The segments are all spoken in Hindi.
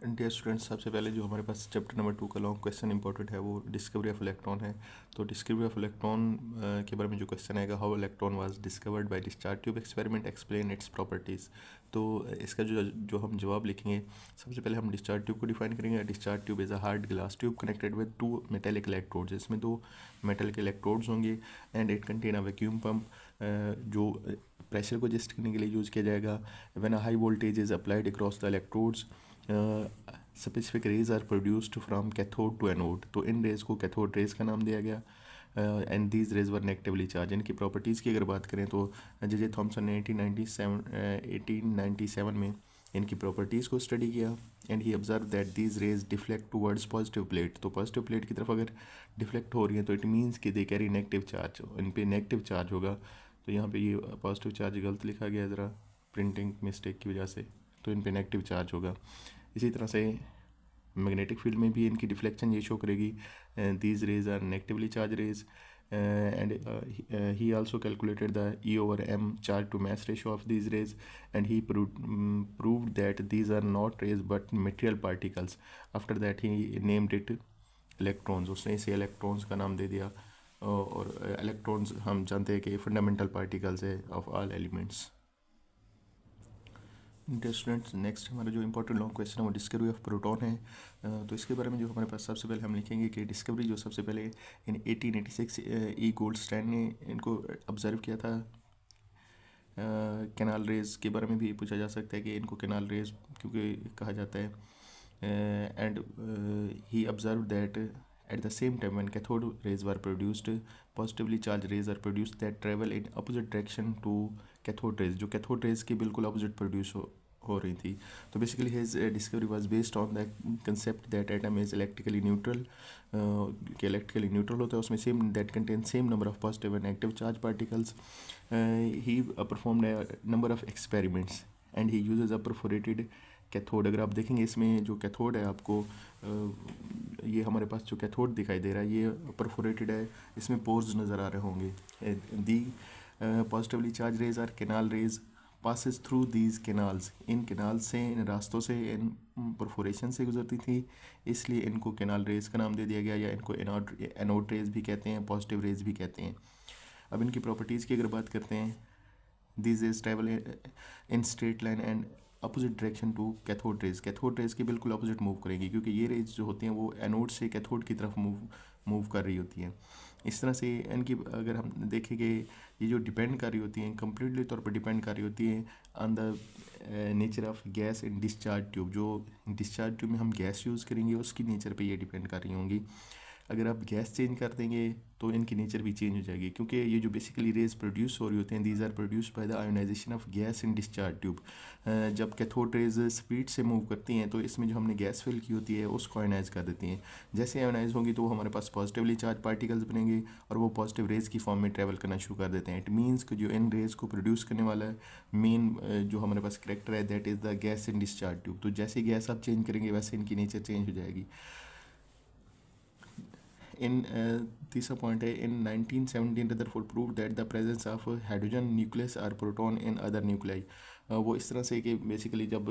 डियर स्टूडेंट्स, सबसे पहले जो हमारे पास चैप्टर नंबर 2 का लॉन्ग क्वेश्चन इंपॉर्टेंट है वो डिस्कवरी ऑफ इलेक्ट्रॉन है। तो डिस्कवरी ऑफ इलेक्ट्रॉन के बारे में जो क्वेश्चन आएगा, how electron was discovered by discharge tube experiment, explain it's properties. तो इसका जो हम जवाब लिखेंगे, सबसे पहले हम डिस्चार्ज ट्यूब को डिफाइन करेंगे। Discharge tube is a hard glass tube connected with 2 metallic electrodes. इसमें 2 मेटल के इलेक्ट्रोड्स होंगे and it contain a vacuum pump जो प्रेशर को एडजस्ट करने के लिए यूज़ किया जाएगा। When a high voltage is applied across the electrodes, specific rays are produced from cathode to anode. तो इन रेज को कैथोड रेज का नाम दिया गया and these rays were negatively charge. इनकी प्रॉपर्टीज़ की अगर बात करें तो जे थॉमसन ने 1897 में इनकी प्रॉपर्टीज़ को स्टडी किया and he observe that these raise deflect towards positive plate. तो पॉजिटिव प्लेट की तरफ अगर डिफ्लेक्ट हो रही है तो इट मीन्स कि दे कैरी नेगेटिव चार्ज, इन पे नेगेटिव चार्ज होगा। तो यहाँ पे ये पॉजिटिव चार्ज गलत लिखा गया ज़रा प्रिंटिंग मिस्टेक की वजह से, तो इन पे नेगेटिव चार्ज होगा। इसी तरह से मैग्नेटिक फील्ड में भी इनकी डिफ्लेक्शन ये शो करेगी, these rays are negatively charge rays and he also calculated the E/m charge to mass ratio of these rays and he proved that these are not rays but material particles. After that he named it electrons. उसने इसे इलेक्ट्रॉन्स का नाम दे दिया और इलेक्ट्रॉन्स हम जानते हैं कि फंडामेंटल पार्टिकल्स है of all elements. Dear students, next हमारा जो इंपॉर्टेंट लॉन्ग क्वेश्चन है वो डिस्कवरी ऑफ प्रोटॉन है। तो इसके बारे में जो हमारे पास सबसे पहले हम लिखेंगे कि डिस्कवरी जो सबसे पहले इन 1886 E. गोल्डस्टाइन ने इनको ऑब्जर्व किया था। कैनाल रेज के बारे में भी पूछा जा सकता है कि इनको कैनाल रेज क्योंकि कहा जाता है। And he observe that at the same time when cathode rays were produced, positively charged rays are produced that travel in opposite direction to cathode rays, जो cathode rays के बिल्कुल opposite produce हो रही थी। तो basically his discovery was based on the concept that atom is electrically neutral, कि electrically neutral होता है, उसमें same that contains same number of positive and negative charge particles. He performed a number of experiments and he uses a perforated cathode. अगर आप देखेंगे इसमें जो कैथोड है आपको ये हमारे पास जो कैथोड दिखाई दे रहा है ये परफोरेटेड है, इसमें पोर्स नज़र आ रहे होंगे। The positively charged rays are canal rays passes through these canals. इन कैनाल से, इन रास्तों से, इन परफोरेशन से गुजरती थी, इसलिए इनको कैनाल रेज का नाम दे दिया गया, या इनको एनोड रेज भी कहते हैं, पॉजिटिव रेज भी कहते हैं। अब इनकी प्रॉपर्टीज़ की अगर बात करते हैं, this is travel in straight line and opposite direction to cathode rays. Cathode rays के बिल्कुल अपोजिट मूव करेंगी क्योंकि ये रेज जो होती हैं वो एनोड से कैथोड की तरफ मूव कर रही होती हैं। इस तरह से इनकी अगर हम देखेंगे ये जो डिपेंड कर रही होती हैं, कम्प्लीटली तौर पर डिपेंड कर रही होती हैं on the nature of gas in discharge tube. जो डिस्चार्ज ट्यूब में हम गैस यूज़ करेंगे उसकी नेचर पे ये डिपेंड कर रही होंगी। अगर आप गैस चेंज कर देंगे तो इनकी नेचर भी चेंज हो जाएगी, क्योंकि ये जो बेसिकली रेज प्रोड्यूस हो रही होती हैं, these are produced by the ionization of gas in discharge tube. जब कैथोड रेज स्पीड से मूव करती हैं तो इसमें जो हमने गैस फिल की होती है उसको आयोनाइज कर देती हैं। जैसे आयोनाइज होंगी तो वो हमारे पास पॉजिटिवली चार्ज पार्टिकल्स बनेंगे और वो पॉजिटिव रेज की फॉर्म में ट्रैवल करना शुरू कर देते हैं। इट मीन्स कि जो इन रेज को प्रोड्यूस करने वाला मेन जो हमारे पास करेक्टर है that is the gas in discharge tube. तो जैसे गैस आप चेंज करेंगे वैसे इनकी नेचर चेंज हो जाएगी। इन तीसरा पॉइंट है, in 1917 Rutherford prove that the presence of hydrogen nucleus are proton in other nuclei. वो इस तरह से कि बेसिकली जब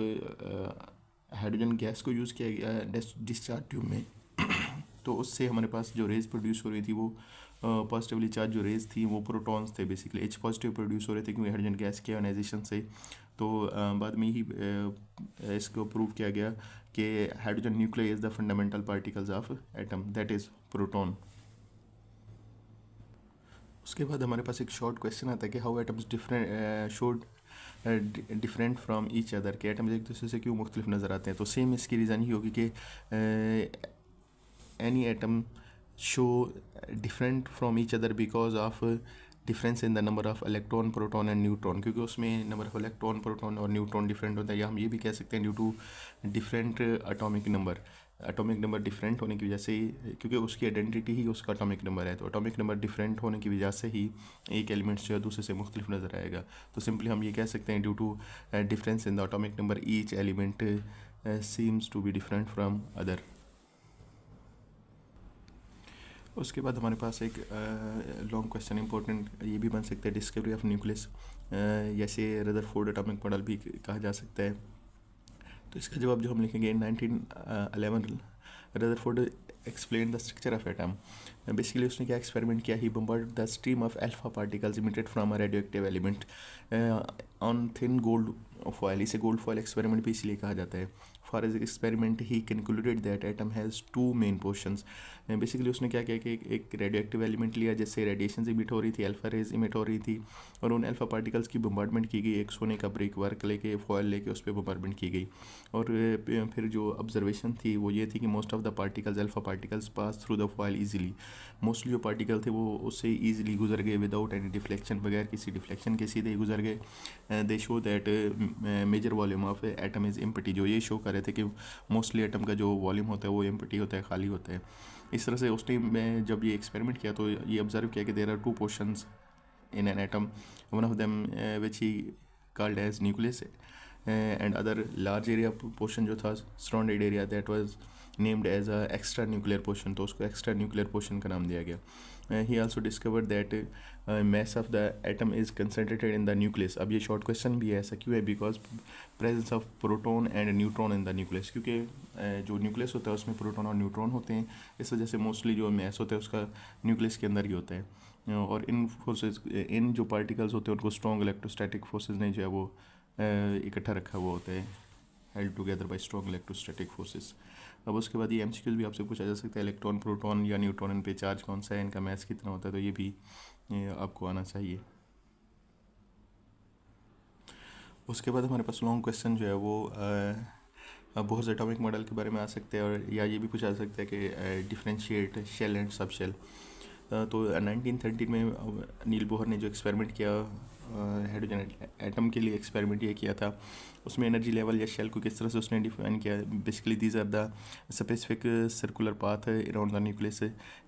हाइड्रोजन गैस को यूज़ किया गया डिस्चार्ज ट्यूब में तो उससे हमारे पास जो रेज प्रोड्यूस हो रही थी वो पॉजिटिवली चार्ज जो रेज थी वो प्रोटॉन्स थे, बेसिकली H पॉजिटिव प्रोड्यूस हो रहे थे क्योंकि हाइड्रोजन गैस के आयोनाइजेशन से। तो बाद में ही इसको प्रूव किया गया कि hydrogen nucleus is the fundamental particles of atom that is proton. उसके बाद हमारे पास एक शॉर्ट क्वेश्चन आता है कि how atoms different from each other, के एटम्स एक दूसरे से क्यों मुख्तलिफ नज़र आते हैं। तो सेम इसकी रीज़न ही होगी कि any atom show different from each other because of difference in the number of electron, proton and neutron, क्योंकि उसमें नंबर ऑफ इलेक्ट्रॉन, प्रोटॉन और न्यूट्रॉन डिफरेंट होता है, या हम ये भी कह सकते हैं due to different atomic number different होने की वजह से, क्योंकि उसकी आइडेंटिटी ही उसका एटॉमिक नंबर है, तो एटॉमिक नंबर डिफरेंट होने की वजह से ही एक एलिमेंट्स जो है दूसरे से मुख्तलिफ नज़र आएगा। तो सिंपली हम ये कह सकते हैं due to difference in the atomic number each element seems to be different from other. उसके बाद हमारे पास एक लॉन्ग क्वेश्चन इंपॉर्टेंट ये भी बन सकता है, डिस्कवरी ऑफ न्यूक्लियस, जैसे रदरफोर्ड एटॉमिक मॉडल भी कहा जा सकता है। तो इसका जवाब जो हम लिखेंगे 1911 Rutherford explain the structure of atom. Basically उसने क्या एक्सपेरिमेंट किया, he bombard the stream of alpha particles emitted from a radioactive element on thin gold foil. इसे गोल्ड फॉयल एक्सपेरिमेंट भी इसलिए कहा जाता है। For as experiment he concluded that atom has two main portions. Basically उसने क्या किया कि एक रेडियोएक्टिव एलिमेंट लिया जिससे रेडिएशन इमिट हो रही थी, अल्फा रेज इमिट हो रही थी, और उन अल्फा पार्टिकल्स की बम्बार्डमेंट की गई। एक सोने का ब्रिक वर्क लेके फॉयल लेके उस पर बम्बार्डमेंट की गई। और फिर जो ऑब्जर्वेशन थी वो ये थी कि most of the particles alpha particles pass through the foil easily. Mostly जो पार्टिकल थे वो उससे ईजिली गुजर गए विदाउट एनी डिफ्लेक्शन, बगैर किसी डिफ्लेक्शन के सीधे ही गुजर गए। They show that major volume of atom is empty. जो ये शो कर रहे थे कि मोस्टली एटम का जो वॉल्यूम होता है वो एम्प्टी होता है, खाली होता है। इस तरह से उस टाइम में जब ये एक्सपेरिमेंट किया तो ये ऑब्जर्व किया कि there are two portions in an atom, one of them which he called as nucleus, and other large area portion जो था surrounded area that was named as a extra nuclear portion, तो उसको extra nuclear portion का नाम दिया गया। he also discovered that mass of the atom is concentrated in the nucleus। अब ये शॉर्ट क्वेश्चन भी है, ऐसा क्यों है, because presence of proton and neutron in the nucleus, क्योंकि जो न्यूक्लियस होता है उसमें प्रोटॉन और न्यूट्रॉन होते हैं, इस वजह से मोस्टली जो मैस होता है उसका न्यूक्लियस के अंदर ही होता है। और इन फोर्सेस, इन जो पार्टिकल्स होते हैं उनको स्ट्रॉन्ग इलेक्ट्रोस्टैटिक फोर्सेस ने जो है वो इकट्ठा रखा हुआ होता है, held together by strong electrostatic forces. अब उसके बाद ये एमसीक्यूज भी आपसे पूछा जा सकता है, इलेक्ट्रॉन प्रोटॉन या न्यूट्रॉन, इन पे चार्ज कौन सा है, इनका मैस कितना होता है, तो ये भी आपको आना चाहिए। उसके बाद हमारे पास लॉन्ग क्वेश्चन जो है वो बोहर्स एटॉमिक मॉडल के बारे में आ सकते हैं, और या ये भी पूछा जा सकता है कि differentiate shell and sub shell. तो 1913 में नील बोहर ने जो एक्सपेरिमेंट किया हाइड्रोजन एटम के लिए एक्सपेरिमेंट ये किया था, उसमें एनर्जी लेवल या शेल को किस तरह से उसने डिफाइन किया। Basically these are the specific circular path around the nucleus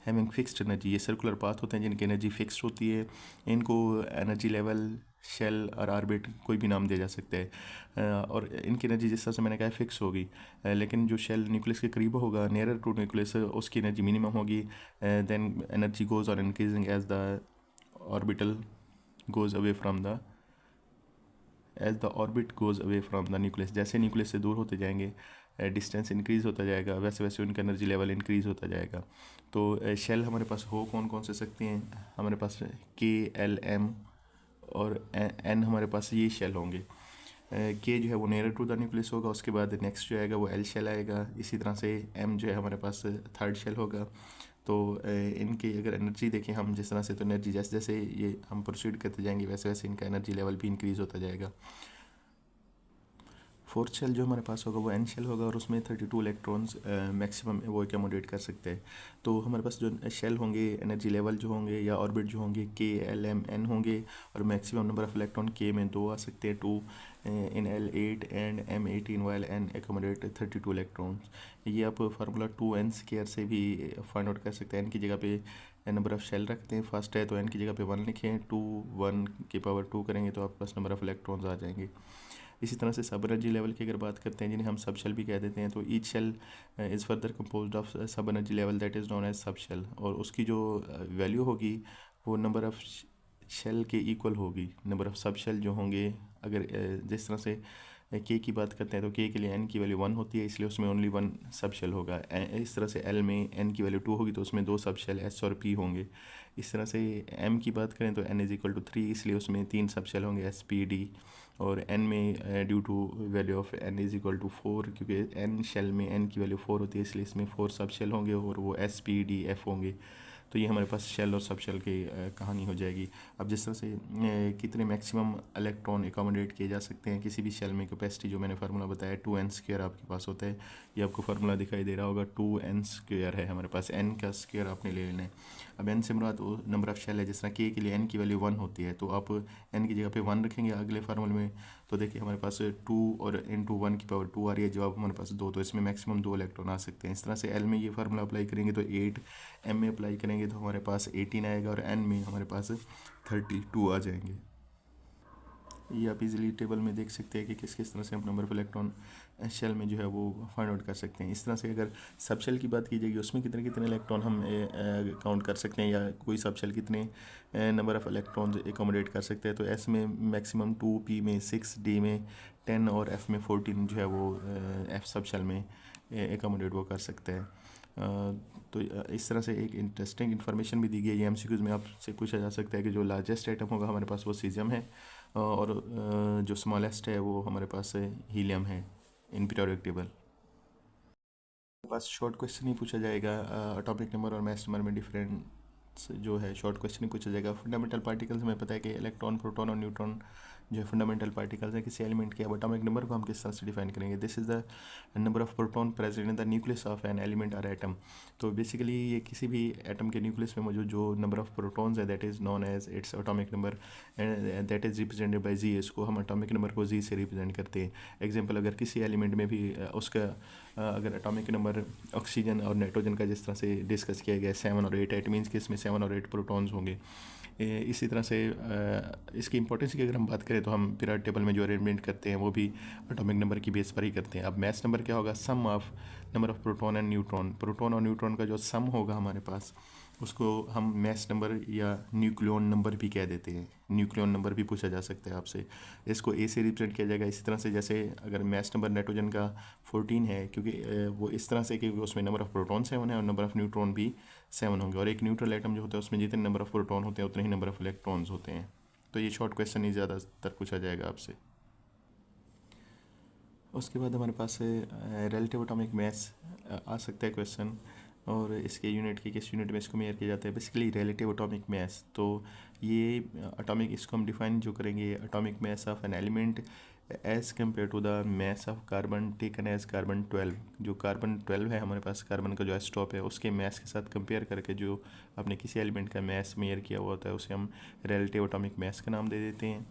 having fixed energy. ये सर्कुलर पाथ होते हैं जिनकी एनर्जी फिक्स्ड होती है, इनको एनर्जी लेवल, शेल और ऑर्बिट कोई भी नाम दिया जा सकता है। और इनकी एनर्जी जिस तरह से मैंने कहा फिक्स होगी, लेकिन जो शेल न्यूक्लियस के करीब होगा, नियरर टू न्यूक्लियस, उसकी एनर्जी मिनिमम होगी। Then energy goes on increasing as the orbital goes away from the orbit goes away from the nucleus. जैसे न्यूक्लियस से दूर होते जाएंगे, डिस्टेंस इंक्रीज़ होता जाएगा, वैसे वैसे उनका एनर्जी लेवल इंक्रीज़ होता जाएगा। तो शेल हमारे पास हो कौन कौन से सकते हैं, हमारे पास के, एल, एम और एन हमारे पास ये शेल होंगे। के जो है वो नियर टू द न्यूक्लियस होगा, उसके बाद नेक्स्ट जो आएगा वो एल शेल आएगा, इसी तरह से एम जो है हमारे पास थर्ड शेल होगा। तो इनकी अगर एनर्जी देखें हम जिस तरह से, तो एनर्जी जैसे जैसे ये हम प्रोसीड करते जाएंगे वैसे वैसे इनका एनर्जी लेवल भी इंक्रीज़ होता जाएगा। फोर्थ शेल जो हमारे पास होगा वो एन शेल होगा, और उसमें 32 इलेक्ट्रॉन्स मैक्सिमम वो एकोमोडेट कर सकते हैं। तो हमारे पास जो शेल होंगे, एनर्जी लेवल जो होंगे या ऑर्बिट जो होंगे, के, एल, एम, एन होंगे, और मैक्सिमम नंबर ऑफ इलेक्ट्रॉन के में 2 आ सकते हैं, 2 in L 8 and M 18 while N accommodate 32 electrons. ये आप फार्मूला 2n स्क्वायर से भी फाइंड आउट कर सकते हैं। एन की जगह पे नंबर ऑफ शेल रखते हैं, फर्स्ट है तो एन की जगह पे 1 लिखें, 2 1 की पावर 2 करेंगे तो आपके पास नंबर ऑफ इलेक्ट्रॉन्स आ जाएंगे। इसी तरह से सब एनर्जी लेवल की अगर बात करते हैं, जिन्हें हम सब शेल भी कह देते हैं, तो each shell is further composed of sub energy level that is known as sub shell, और उसकी जो वैल्यू होगी वो नंबर ऑफ शेल के इक्वल होगी। नंबर ऑफ सब शेल जो होंगे, अगर जिस तरह से के की बात करते हैं तो के के लिए एन की वैल्यू 1 होती है, इसलिए उसमें ओनली 1 सब शेल होगा। इस तरह से एल में एन की वैल्यू 2 होगी तो उसमें 2 सब शेल एस और पी होंगे। इस तरह से एम की बात करें तो एन इज़ इक्वल टू 3, इसलिए उसमें 3 सब शेल होंगे, एस, पी, डी। और एन में due to value of N is equal to 4, क्योंकि एन शेल में एन की वैल्यू 4 होती है, इसलिए इसमें 4 सब शेल होंगे और वो एस, पी, डी, एफ होंगे। तो ये हमारे पास शेल और सब शेल की कहानी हो जाएगी। अब जिस तरह से कितने मैक्सिमम इलेक्ट्रॉन एकोमोडेट किए जा सकते हैं किसी भी शेल में, कैपेसिटी जो मैंने फार्मूला बताया 2n स्क्वायर आपके पास होता है, ये आपको फार्मूला दिखाई दे रहा होगा, 2n स्क्वायर है हमारे पास, n का स्क्वायर आपने ले लेना है। अब n से मुराद वो नंबर ऑफ शेल है, जिस तरह के लिए n की वैल्यू 1 होती है, तो आप n की जगह पे 1 रखेंगे अगले फार्मूले में, तो देखिए हमारे पास 2 और इंटू 1 की पावर 2 आ रही है, जवाब हमारे पास 2, तो इसमें मैक्सिमम 2 इलेक्ट्रॉन आ सकते हैं। इस तरह से एल में ये फार्मूला अप्लाई करेंगे तो 8, एम में अप्लाई करेंगे तो हमारे पास 18 आएगा, और एन में हमारे पास 32 आ जाएंगे। ये आप इजीली टेबल में देख सकते हैं कि किस किस तरह से हम नंबर ऑफ इलेक्ट्रॉन शेल में जो है वो फाइंड आउट कर सकते हैं। इस तरह से अगर सब शेल की बात की जाएगी उसमें कितने कितने इलेक्ट्रॉन हम काउंट कर सकते हैं, या कोई सब शेल कितने नंबर ऑफ इलेक्ट्रॉन्स एकोमोडेट कर सकते हैं। तो एस में मैक्सिमम 2, पी में 6, डी में 10 और एफ में 14 जो है वो एफ सब शेल में एकोमोडेट वो कर सकते हैं। तो इस तरह से एक इंटरेस्टिंग इन्फॉर्मेशन भी दी गई है। एमसीक्यूज़ में आपसे पूछा जा सकता है कि जो लार्जेस्ट एटम होगा हमारे पास वो सीजियम है, और जो स्मॉलेस्ट है वो हमारे पास हीलियम है इन पीरियोडिक टेबल। हमारे पास शॉर्ट क्वेश्चन ही पूछा जाएगा, एटॉमिक नंबर और मास नंबर में डिफरेंस जो है शॉर्ट क्वेश्चन ही पूछा जाएगा। फंडामेंटल पार्टिकल्स हमें पता है कि इलेक्ट्रॉन, प्रोटॉन और न्यूट्रॉन जो है फंडामेंटल पार्टिकल्स हैं किसी एलिमेंट के। अब एटॉमिक नंबर को हम किस तरह से डिफाइन करेंगे? This is the number of proton present in the nucleus of an element और एटम। तो बेसिकली ये किसी भी एटम के न्यूक्लियस में मौजूद जो नंबर ऑफ प्रोटॉन्स है that is known as its atomic number, and that is represented by Z. इसको हम एटॉमिक नंबर को जी से रिप्रेजेंट करते हैं। एग्जाम्पल, अगर किसी एलिमेंट में भी उसका अगर एटॉमिक नंबर ऑक्सीजन और नाइट्रोजन का जिस तरह से डिस्कस किया गया 7 और 8, इट मीन्स कि इसमें 7 और 8 प्रोटॉन्स होंगे। इसी तरह से इसकी इंपॉर्टेंस की अगर हम बात करें तो हम पीरियड टेबल में जो अरेंजमेंट करते हैं वो भी एटॉमिक नंबर की बेस पर ही करते हैं। अब मास नंबर क्या होगा? Sum of number of proton and neutron. Proton और न्यूट्रॉन का जो सम होगा हमारे पास उसको हम मास नंबर या न्यूक्लियन नंबर भी कह देते हैं। न्यूक्लियन नंबर भी पूछा जा सकता है आपसे। इसको ए से रिप्रेजेंट किया जाएगा। इसी तरह से जैसे अगर मास नंबर नाइट्रोजन का 14 है, क्योंकि वो इस तरह से कि उसमें नंबर ऑफ प्रोटॉन 7 है और नंबर ऑफ न्यूट्रॉन भी 7 होंगे, और एक न्यूट्रल एटम जो होता है उसमें जितने नंबर ऑफ प्रोटॉन होते हैं उतने ही नंबर ऑफ इलेक्ट्रॉन्स होते हैं। तो ये शॉर्ट क्वेश्चन ही ज़्यादातर पूछा जाएगा आपसे। उसके बाद हमारे पास रिलेटिव एटॉमिक मास आ सकता है क्वेश्चन, और इसके यूनिट की किस यूनिट में इसको मेजर किया जाता है? Basically relative atomic mass. तो ये एटॉमिक, इसको हम डिफाइन जो करेंगे, atomic mass of an element as compare to the mass of carbon taken as carbon 12। जो कार्बन 12 है हमारे पास, कार्बन का जो आइसोटोप है उसके मास के साथ कंपेयर करके जो आपने किसी एलिमेंट का मास मेजर किया हुआ होता है उसे हम रिलेटिव एटॉमिक मास का नाम दे देते हैं।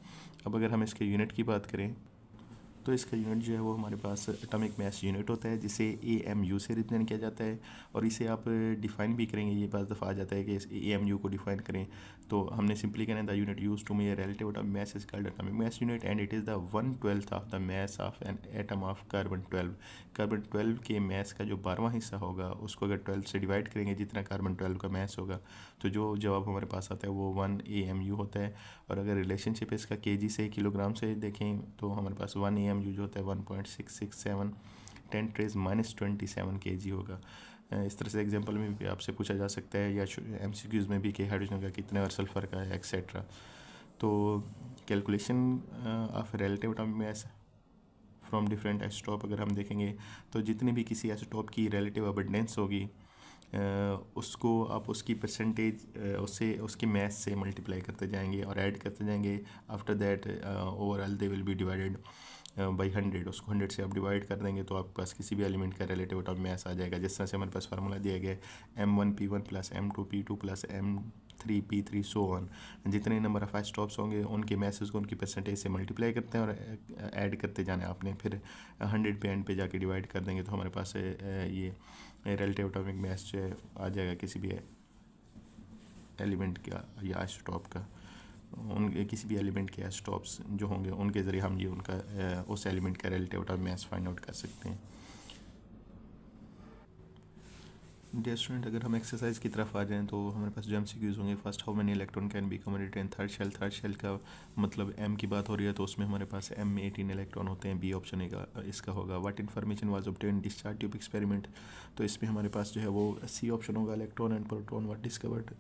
अब अगर हम इसके यूनिट की बात करें तो इसका यूनिट जो है वो हमारे पास एटॉमिक मास यूनिट होता है, जिसे AMU से रिप्रेजेंट किया जाता है। और इसे आप डिफ़ाइन भी करेंगे, ये बात दफ़ा आ जाता है कि इस AMU को डिफ़ाइन करें, तो हमने सिंपली कहना है the unit use to measure relative atomic mass is called atomic mass unit, and it is the 1/12 of the mass of an atom of carbon 12। Carbon 12 के मास का जो 12वां हिस्सा होगा उसको अगर 12 से डिवाइड करेंगे, जितना कार्बन 12 का मास होगा, तो जो जवाब हमारे पास आता है वो 1 AMU होता है। और अगर रिलेशनशिप इसका केजी से किलोग्राम से देखें तो हमारे पास 1 AMU जो होता है 1.667 10⁻27 kg होगा। इस तरह से एग्जांपल में भी आपसे पूछा जा सकता है, या MCQs में भी कि हाइड्रोजन का कितने और सल्फर का है एक्सेट्रा। तो calculation of relative atomic mass from different isotope अगर हम देखेंगे तो जितने भी किसी आइसोटोप की रिलेटिव अबंडेंस होगी उसको आप उसकी परसेंटेज उससे उसकी मास से मल्टीप्लाई करते जाएंगे और ऐड करते जाएंगे। After that overall they will be divided by 100। उसको 100 से आप डिवाइड कर देंगे तो आपके पास किसी भी एलिमेंट का रिलेटिव एटॉमिक मास आ जाएगा। जिस तरह से हमारे पास फार्मूला दिया गया है M1P1 plus M2P2 plus M3P3 so on. जितने नंबर ऑफ आइसोटोप्स होंगे उनके मासेस को उनकी परसेंटेज से मल्टीप्लाई करते हैं और ऐड करते जाना है आपने, फिर 100 पे एंड पे जाके डिवाइड कर देंगे तो हमारे पास ये रिलेटिव एटॉमिक मास जो है आ जाएगा किसी भी एलिमेंट का या आइसोटोप का। उन किसी भी एलिमेंट के आइसोटोप्स जो होंगे उनके ज़रिए हम ये उनका उस एलिमेंट का relative atomic mass find out कर सकते हैं। डियर स्टूडेंट, अगर हम एक्सरसाइज की तरफ आ जाएं तो हमारे पास जो MCQs होंगे, first how many electron can be accommodated in third shell. Third shell का मतलब M की बात हो रही है तो उसमें हमारे पास M में 18 इलेक्ट्रॉन होते हैं। बी ऑप्शन इसका होगा। What information was obtain discharge tube experiment, तो इसमें हमारे पास जो है वो C ऑप्शन होगा। Electron and proton what discovered.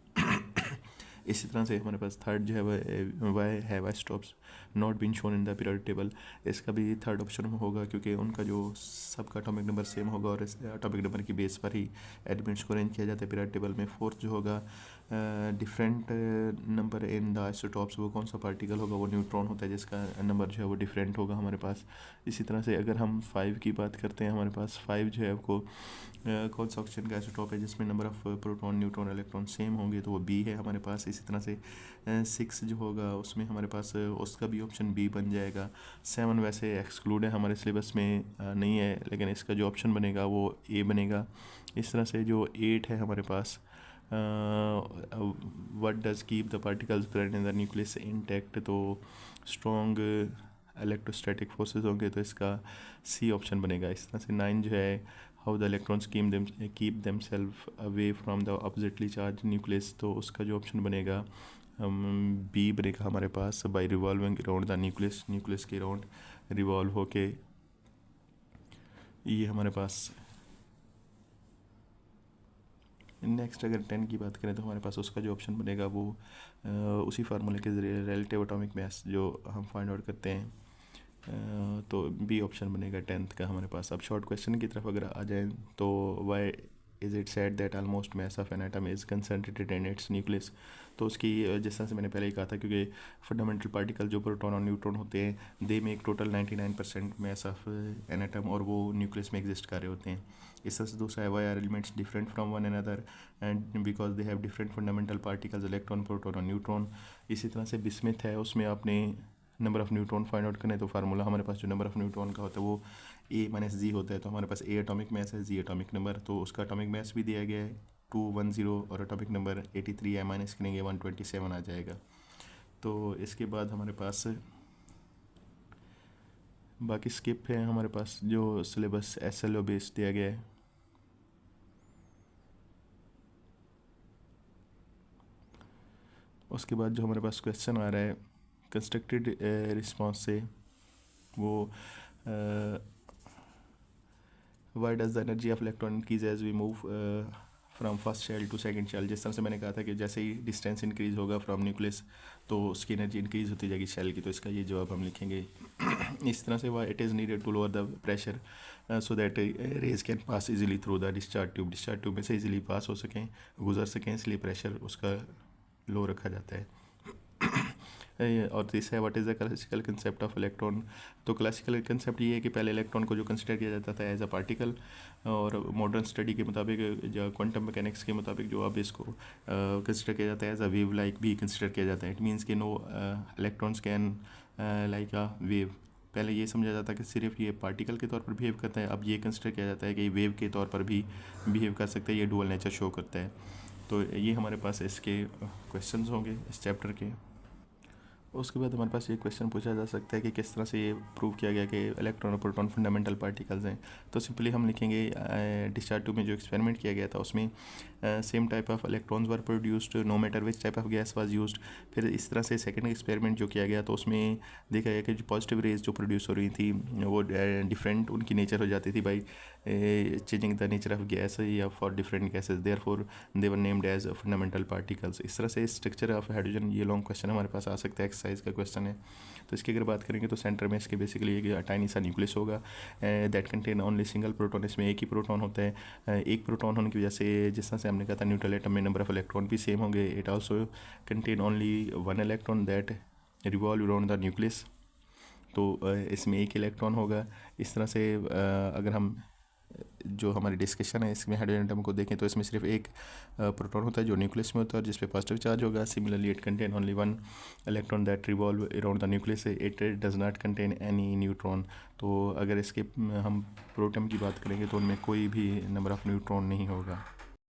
इसी तरह से हमारे पास थर्ड जो है वह why have isotopes not been shown in the periodic table. इसका भी थर्ड ऑप्शन में होगा क्योंकि उनका जो सबका एटॉमिक नंबर सेम होगा और इस एटॉमिक नंबर की बेस पर ही एलिमेंट्स को अरेंज किया जाता है पीरियोडिक टेबल में। फोर्थ जो होगा different number in the isotopes, वो कौन सा पार्टिकल होगा? वो न्यूट्रॉन होता है जिसका नंबर जो है वो डिफरेंट होगा हमारे पास। इसी तरह से अगर हम 5 की बात करते हैं, हमारे पास 5 जो है वो कौन सा ऑक्सीजन का आइसोटोप है जिसमें number of proton neutron electron same होंगे, तो वो B है हमारे पास। इसी तरह से 6 जो होगा उसमें हमारे पास उसका भी ऑप्शन B बन जाएगा। 7 वैसे एक्सक्लूड है हमारे सिलेबस में नहीं है, लेकिन इसका जो ऑप्शन बनेगा वो A बनेगा। इस तरह से जो 8 है हमारे पास what does keep the particles present in the nucleus intact, तो स्ट्रॉन्ग इलेक्ट्रोस्टैटिक फोर्सेस होंगे, तो इसका सी ऑप्शन बनेगा। इस तरह से 9 जो है, how the electrons keep themselves away from the oppositely charged nucleus, तो उसका जो ऑप्शन बनेगा बी बनेगा हमारे पास, by revolving around the nucleus, nucleus के अराउंड रिवॉल्व होके ये हमारे पास। नेक्स्ट अगर 10 की बात करें तो हमारे पास उसका जो ऑप्शन बनेगा वो उसी फार्मूले के ज़रिए रिलेटिव एटॉमिक मास जो हम फाइंड आउट करते हैं, तो बी ऑप्शन बनेगा 10th का हमारे पास। अब शॉर्ट क्वेश्चन की तरफ अगर आ जाएं तो why is it said that almost mass of an atom is concentrated in its nucleus, तो उसकी जिस तरह से मैंने पहले ही कहा था, क्योंकि फंडामेंटल पार्टिकल जो प्रोटॉन और न्यूट्रॉन होते हैं they make total 99% mass of an atom, और वो न्यूक्लियस में एग्जिस्ट कर रहे होते हैं। इस तरह से दूसरा है why are elements different from one another and because they have different fundamental particles electron proton और न्यूट्रॉन। इसी तरह से बिस्मिथ है, उसमें आपने number of neutron find out करने, तो फार्मूला हमारे पास जो नंबर ऑफ़ न्यूट्रॉन का होता है वो ए माइनस जी होता है, तो हमारे पास ए एटॉमिक मास है, जी एटॉमिक नंबर, तो उसका एटॉमिक मास भी दिया गया है 210 और एटॉमिक नंबर 83 है, माइनस करेंगे 127 आ जाएगा। तो इसके बाद हमारे पास बाकी स्किप है, हमारे पास जो सिलेबस SLO बेस्ड दिया गया है। उसके बाद जो हमारे पास क्वेश्चन आ रहा है कंस्ट्रक्टेड रिस्पॉन्स से, वो why does the energy of electron increase as we move from first shell to second shell. जिस तरह से मैंने कहा था कि जैसे ही डिस्टेंस इंक्रीज होगा फ्रॉम न्यूक्लियस तो उसकी एनर्जी इंक्रीज होती जाएगी शेल की, तो इसका ये जवाब हम लिखेंगे। इस तरह से why it is needed to lower the pressure so that rays can pass easily through the discharge tube में से इजीली पास हो सकें, गुजर सकें, इसलिए प्रेशर उसका लो रखा जाता है। और तीसरा है what is the classical concept of electron, तो क्लासिकल कंसेप्ट ये है कि पहले इलेक्ट्रॉन को जो कंसिडर किया जाता था एज अ पार्टिकल, और मॉडर्न स्टडी के मुताबिक जो क्वांटम मैकेनिक्स के मुताबिक जो अब इसको कंसिडर किया जाता है एज अ वेव लाइक भी कंसिडर किया जाता है। इट मीन्स कि no electrons can like a wave. पहले ये समझा जाता है कि सिर्फ ये पार्टिकल के तौर पर बिहेव करता है, अब ये कंसिडर किया जाता है कि वेव के तौर पर भी बिहेव कर सकता है, ये डुअल नेचर शो करता है। तो ये हमारे पास इसके क्वेश्चंस होंगे इस चैप्टर के। उसके बाद हमारे पास ये क्वेश्चन पूछा जा सकता है कि किस तरह से ये प्रूव किया गया कि इलेक्ट्रॉन और प्रोटॉन फंडामेंटल पार्टिकल्स हैं। तो सिंपली हम लिखेंगे डिस्चार्ज ट्यूब में जो एक्सपेरिमेंट किया गया था उसमें same type of electrons were produced no matter which type of gas was used. फिर इस तरह से सेकंड एक्सपेरिमेंट जो किया गया तो उसमें देखा गया कि जो पॉजिटिव रेज जो प्रोड्यूस हो रही थी वो डिफरेंट उनकी नेचर हो जाती थी by changing the nature of gas या for different gases, therefore they were named as fundamental particles. इस तरह से स्ट्रक्चर ऑफ हाइड्रोजन, ये लॉन्ग क्वेश्चन हमारे पास आ सकता है, एक्सरसाइज का क्वेश्चन है। तो इसकी अगर बात करेंगे तो सेंटर में इसके बेसिकली एक टाइनी सा न्यूक्लियस होगा that contain only single proton, इसमें एक ही प्रोटॉन होता है। एक प्रोटॉन होने की वजह से जिस तरह से हमने कहा था न्यूट्रल एटम में नंबर ऑफ इलेक्ट्रॉन भी सेम होंगे, it also contain only one electron that revolve around the nucleus, तो इसमें एक इलेक्ट्रॉन होगा। इस तरह से अगर हम जो हमारी डिस्कशन है इसमें हाइड्रोजन एटम को देखें तो इसमें सिर्फ एक प्रोटॉन होता है जो न्यूक्लियस में होता है और जिस पे पॉजिटिव चार्ज होगा। Similarly it contain only one electron that revolve around the nucleus, it does not contain any neutron. तो अगर इसके हम प्रोटॉन की बात करेंगे तो उनमें कोई भी नंबर ऑफ़ न्यूट्रॉन नहीं होगा।